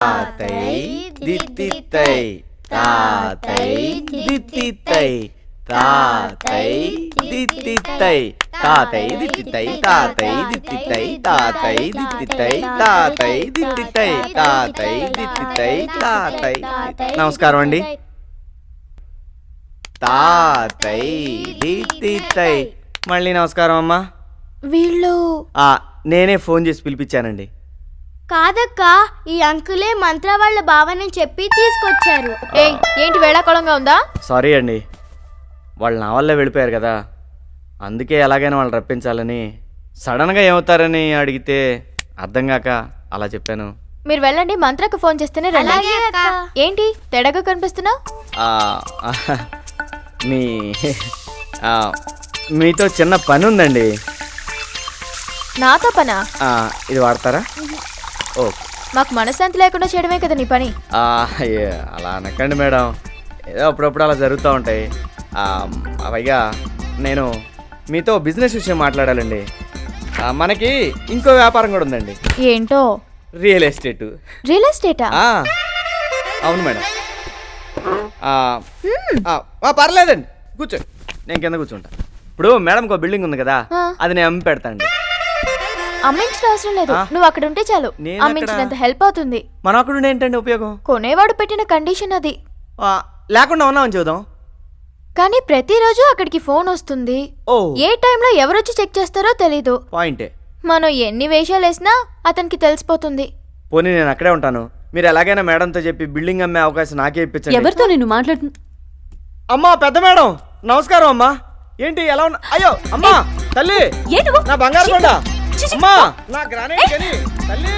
తాతై దిత్తిత్తై తాతై దిత్తిత్తై తాతై దిత్తిత్తై తాతై దిత్తిత్తై తాతై దిత్తిత్తై తాతై దిత్తిత్తై తాతై దిత్తిత్తై తాతై దిత్తిత్తై తాతై. నమస్కారం అండి. తాతై దిత్తిత్తై. మళ్ళీ నమస్కారం అమ్మా. వీళ్ళు నేనే ఫోన్ చేసి పిలిపించానండి. కాదక్క, ఈ అంకులే మంత్ర వాళ్ళ భావని చెప్పి తీసుకొచ్చారు. ఏంటి వేళాకోళంగా ఉందా? సారీ అండి, వాళ్ళు నా వల్లే వెళ్ళిపోయారు కదా, అందుకే ఎలాగైనా వాళ్ళు రప్పించాలని. సడన్గా ఏమవుతారని అడిగితే అర్థం కాక అలా చెప్పాను. మీరు వెళ్ళండి, మంత్రకు ఫోన్ చేస్తేనే రండి. ఏంటి తేడాగా కనిపిస్తున్నావు? మీతో చిన్న పని ఉందండి. నాతో పనా? ఇది వాడతారా? ఓ, మాకు మనశ్శాంతి లేకుండా చేయడమే కదా నీ పని. అలా అనకండి మేడం, ఏదో అప్పుడప్పుడు అలా జరుగుతూ ఉంటాయి. పైగా నేను మీతో బిజినెస్ విషయం మాట్లాడాలండి. మనకి ఇంకో వ్యాపారం కూడా ఉందండి. ఏంటో? Real estate. రియల్ ఎస్టేటా? అవును మేడం. పర్లేదండి, కూర్చోండి, నేను కింద కూర్చుంటా. ఇప్పుడు మేడంకి ఒక బిల్డింగ్ ఉంది కదా, అది నేను అమ్మి పెడతాండి. అమ్మించిన అవసరం లేదు, నువ్వు అక్కడ ఉంటే చాలు. అమ్మించినంత హెల్ప్ అవుతుంది. మనం అక్కడ ఉండే ఏంటండి ఉపయోగం? కొనేవాడు పెట్టిన కండిషన్ అది. లేకుండా ఉన్నామని చూద్దాం. కానీ ప్రతిరోజు అక్కడికి ఫోన్ వస్తుంది. ఏ టైంలో ఎవరొచ్చి చెక్ చేస్తారో తెలీదు. పాయింటే. మనం ఎన్ని వేషాలు వేసినా అతనికి తెలిసిపోతుంది. పోనీ నేను అక్కడే ఉంటాను, మీరు ఎలాగైనా మేడంతో చెప్పి బిల్డింగ్ అమ్మే అవకాశం నాకే ఇప్పించండి. ఎవరితో నేను మాట్లాడుతున్నా? అమ్మా పెద్ద మేడం, నమస్కారం అమ్మా. ఏంటి ఎలా ఉన్నా? అయ్యో అమ్మా, తల్లి నా బంగారు కొండ, అమ్మా నా గ్రానైట్ గని, తల్లి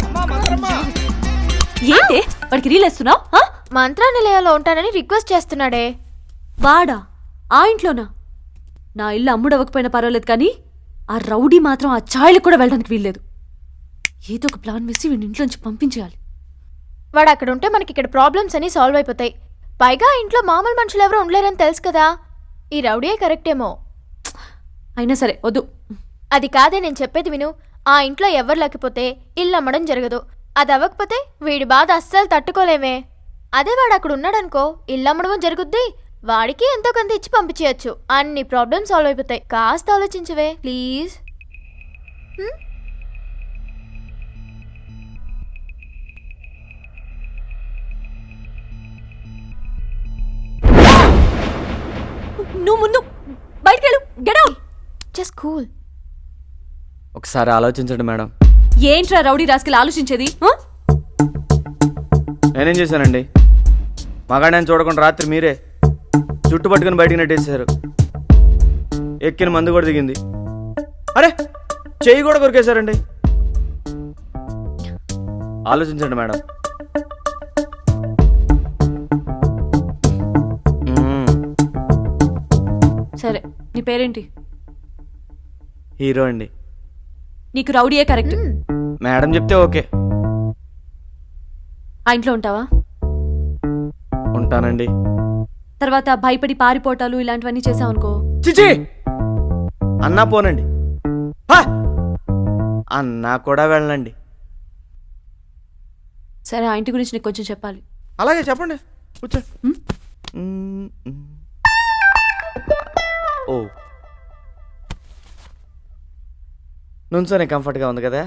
అమ్మా మంత్రమ్మ. ఏంటి వాడికి రీలేస్తున్నావు? మంత్రా నిలయంలో ఉంటానని రిక్వెస్ట్ చేస్తున్నాడే. వాడా? ఆ ఇంట్లోనా? నా ఇల్లు అమ్ముడవ్వకపోయినా పర్వాలేదు, కానీ ఆ రౌడీ మాత్రం ఆ ఛాయలకు కూడా వెళ్ళడానికి వీల్లేదు. ఏదో ఒక ప్లాన్ వేసి వీడిని ఇంట్లోంచి పంపించేయాలి. వాడు అక్కడ ఉంటే మనకి ఇక్కడ ప్రాబ్లమ్స్ అన్ని సాల్వ్ అయిపోతాయి. పైగా ఇంట్లో మామూలు మనుషులు ఎవరు ఉండలేరని తెలుసు కదా. ఈ రౌడీయే కరెక్టేమో. అయినా సరే వద్దు. అది కాదే నేను చెప్పేది విను. ఆ ఇంట్లో ఎవరు లేకపోతే ఇల్లు అమ్మడం జరగదు. అది అవ్వకపోతే వీడి బాధ అస్సలు తట్టుకోలేమే. అదే వాడు అక్కడ ఉన్నాడనుకో, ఇల్లు అమ్మడం జరుగుద్ది, వాడికి ఎంతో కొంత ఇచ్చి పంపించేయచ్చు. అన్ని ప్రాబ్లమ్స్ సాల్వ్ అయిపోతాయి. కాస్త ఆలోచించవే ప్లీజ్. నువ్వు ముందు బయటకెళ్ళు. Get out. Just cool. ఒకసారి ఆలోచించండి మేడం. ఏంట్రా రౌడీ రాస్కెల్ ఆలోచించేది? నేనేం చేశానండి? మగాడని చూడకుండా రాత్రి మీరే జుట్టు పట్టుకుని బయటికి నెట్టేశారు. ఎక్కిన మందు కూడా దిగింది. అరే చెయ్యి కూడా కొరికేశారండి. ఆలోచించండి మేడం. సరే, నీ పేరేంటి? హీరో అండి. నీకు రౌడీయే కరెక్ట్. మేడం చెప్తే ఓకే. ఆ ఇంట్లో ఉంటావా? ఉంటానండి. తర్వాత భయపడి పారిపోటాలు ఇలాంటివన్నీ చేసావనుకో. చిచి, అన్నా పోనండి, అన్నా కూడా వెళ్ళండి. సరే, ఆ ఇంటి గురించి నీకు కొంచెం చెప్పాలి. అలాగే చెప్పండి, కూర్చో. ఓ, నుంచోనే కంఫర్ట్గా ఉంది కదా.